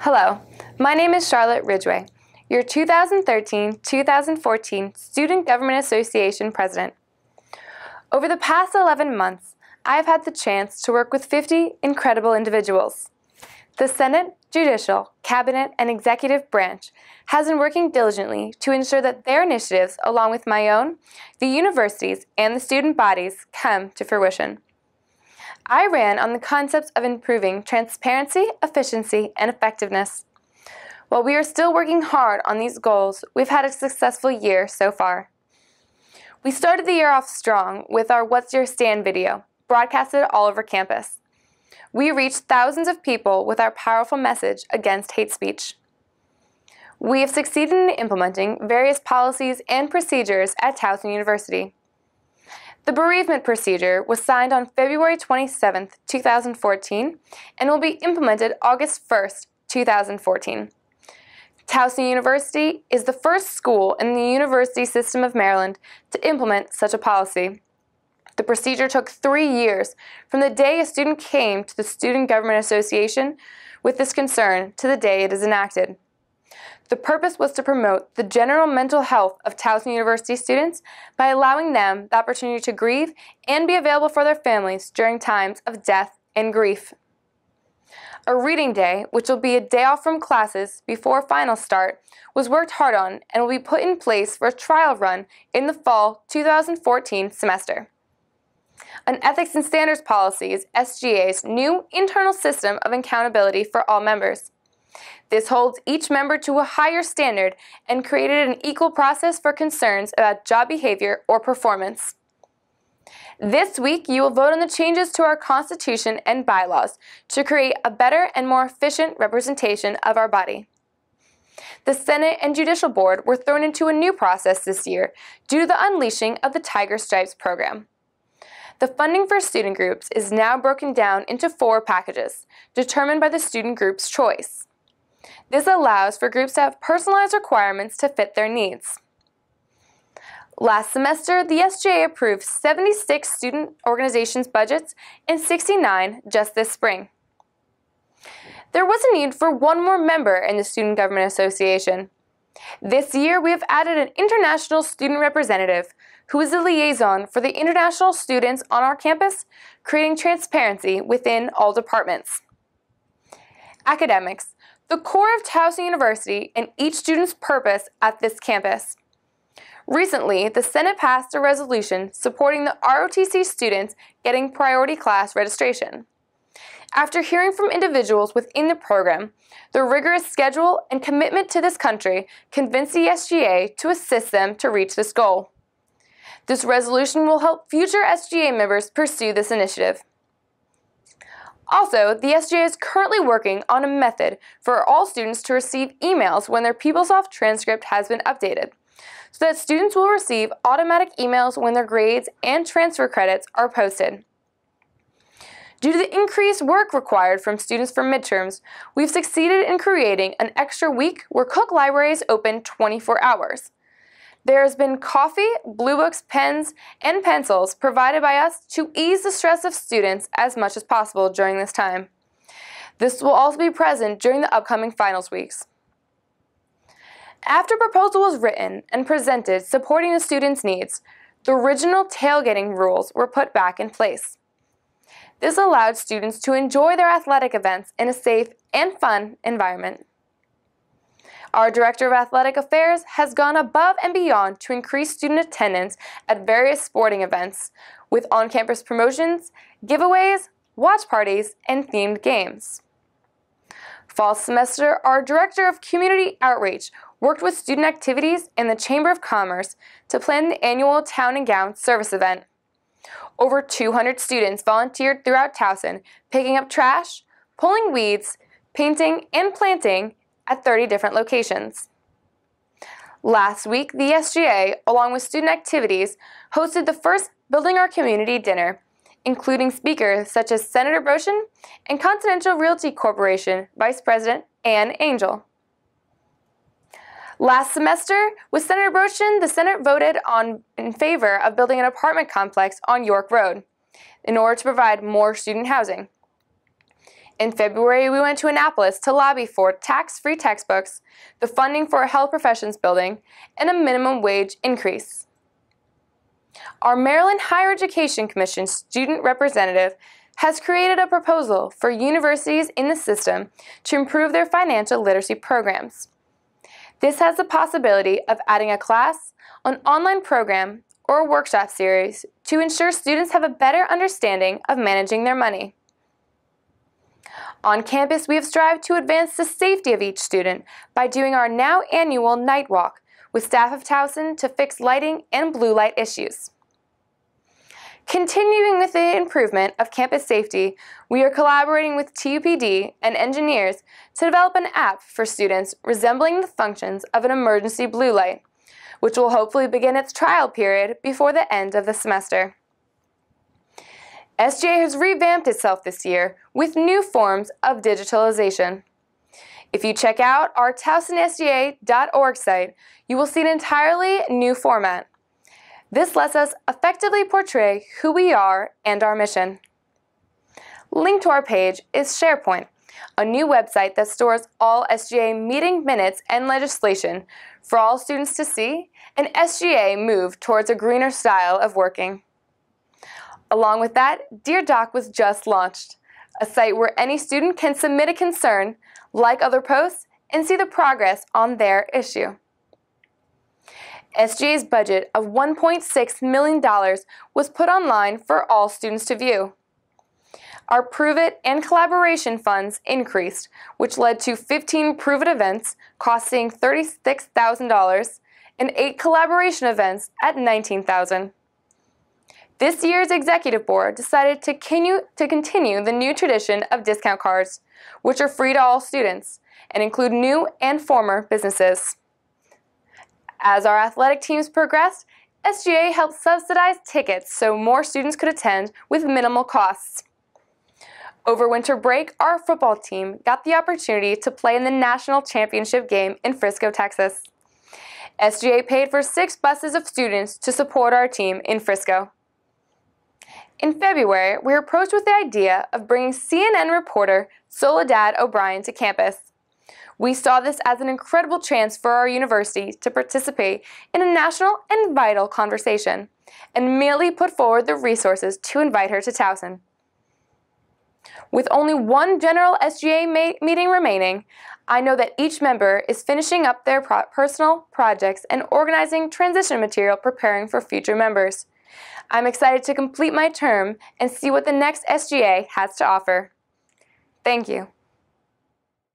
Hello, my name is Charlotte Ridgeway, your 2013-2014 Student Government Association President. Over the past 11 months, I have had the chance to work with 50 incredible individuals. The Senate, Judicial, Cabinet, and Executive Branch has been working diligently to ensure that their initiatives, along with my own, the universities, and the student bodies, come to fruition. I ran on the concepts of improving transparency, efficiency, and effectiveness. While we are still working hard on these goals, we've had a successful year so far. We started the year off strong with our What's Your Stand video, broadcasted all over campus. We reached thousands of people with our powerful message against hate speech. We have succeeded in implementing various policies and procedures at Towson University. The bereavement procedure was signed on February 27, 2014, and will be implemented August 1, 2014. Towson University is the first school in the University System of Maryland to implement such a policy. The procedure took 3 years from the day a student came to the Student Government Association with this concern to the day it is enacted. The purpose was to promote the general mental health of Towson University students by allowing them the opportunity to grieve and be available for their families during times of death and grief. A reading day, which will be a day off from classes before finals start, was worked hard on and will be put in place for a trial run in the fall 2014 semester. An Ethics and Standards Policy is SGA's new internal system of accountability for all members. This holds each member to a higher standard and created an equal process for concerns about job behavior or performance. This week, you will vote on the changes to our Constitution and bylaws to create a better and more efficient representation of our body. The Senate and Judicial Board were thrown into a new process this year due to the unleashing of the Tiger Stripes program. The funding for student groups is now broken down into 4 packages, determined by the student group's choice. This allows for groups to have personalized requirements to fit their needs. Last semester, the SGA approved 76 student organizations' budgets and 69 just this spring. There was a need for one more member in the Student Government Association. This year, we have added an international student representative who is the liaison for the international students on our campus, creating transparency within all departments. Academics, the core of Towson University and each student's purpose at this campus. Recently, the Senate passed a resolution supporting the ROTC students getting priority class registration. After hearing from individuals within the program, the rigorous schedule and commitment to this country convinced the SGA to assist them to reach this goal. This resolution will help future SGA members pursue this initiative. Also, the SGA is currently working on a method for all students to receive emails when their PeopleSoft transcript has been updated, so that students will receive automatic emails when their grades and transfer credits are posted. Due to the increased work required from students for midterms, we've succeeded in creating an extra week where Cook Library is open 24 hours. There has been coffee, blue books, pens, and pencils provided by us to ease the stress of students as much as possible during this time. This will also be present during the upcoming finals weeks. After a proposal was written and presented supporting the students' needs, the original tailgating rules were put back in place. This allowed students to enjoy their athletic events in a safe and fun environment. Our Director of Athletic Affairs has gone above and beyond to increase student attendance at various sporting events, with on-campus promotions, giveaways, watch parties, and themed games. Fall semester, our Director of Community Outreach worked with student activities and the Chamber of Commerce to plan the annual Town and Gown service event. Over 200 students volunteered throughout Towson, picking up trash, pulling weeds, painting, and planting at 30 different locations. Last week, the SGA, along with student activities, hosted the first Building Our Community dinner, including speakers such as Senator Brochin and Continental Realty Corporation Vice President Ann Angel. Last semester, with Senator Brochin, the Senate voted in favor of building an apartment complex on York Road in order to provide more student housing. In February, we went to Annapolis to lobby for tax-free textbooks, the funding for a health professions building, and a minimum wage increase. Our Maryland Higher Education Commission student representative has created a proposal for universities in the system to improve their financial literacy programs. This has the possibility of adding a class, an online program, or a workshop series to ensure students have a better understanding of managing their money. On campus, we have strived to advance the safety of each student by doing our now annual night walk with staff of Towson to fix lighting and blue light issues. Continuing with the improvement of campus safety, we are collaborating with TUPD and engineers to develop an app for students resembling the functions of an emergency blue light, which will hopefully begin its trial period before the end of the semester. SGA has revamped itself this year with new forms of digitalization. If you check out our TowsonSGA.org site, you will see an entirely new format. This lets us effectively portray who we are and our mission. Linked to our page is SharePoint, a new website that stores all SGA meeting minutes and legislation for all students to see, and SGA move towards a greener style of working. Along with that, Dear Doc was just launched, a site where any student can submit a concern, like other posts, and see the progress on their issue. SGA's budget of $1.6 million was put online for all students to view. Our Prove It and collaboration funds increased, which led to 15 Prove It events costing $36,000 and 8 collaboration events at $19,000. This year's executive board decided to continue the new tradition of discount cards, which are free to all students and include new and former businesses. As our athletic teams progressed, SGA helped subsidize tickets so more students could attend with minimal costs. Over winter break, our football team got the opportunity to play in the national championship game in Frisco, Texas. SGA paid for 6 buses of students to support our team in Frisco. In February, we were approached with the idea of bringing CNN reporter Soledad O'Brien to campus. We saw this as an incredible chance for our university to participate in a national and vital conversation, and merely put forward the resources to invite her to Towson. With only one general SGA meeting remaining, I know that each member is finishing up their personal projects and organizing transition material preparing for future members. I'm excited to complete my term and see what the next SGA has to offer. Thank you.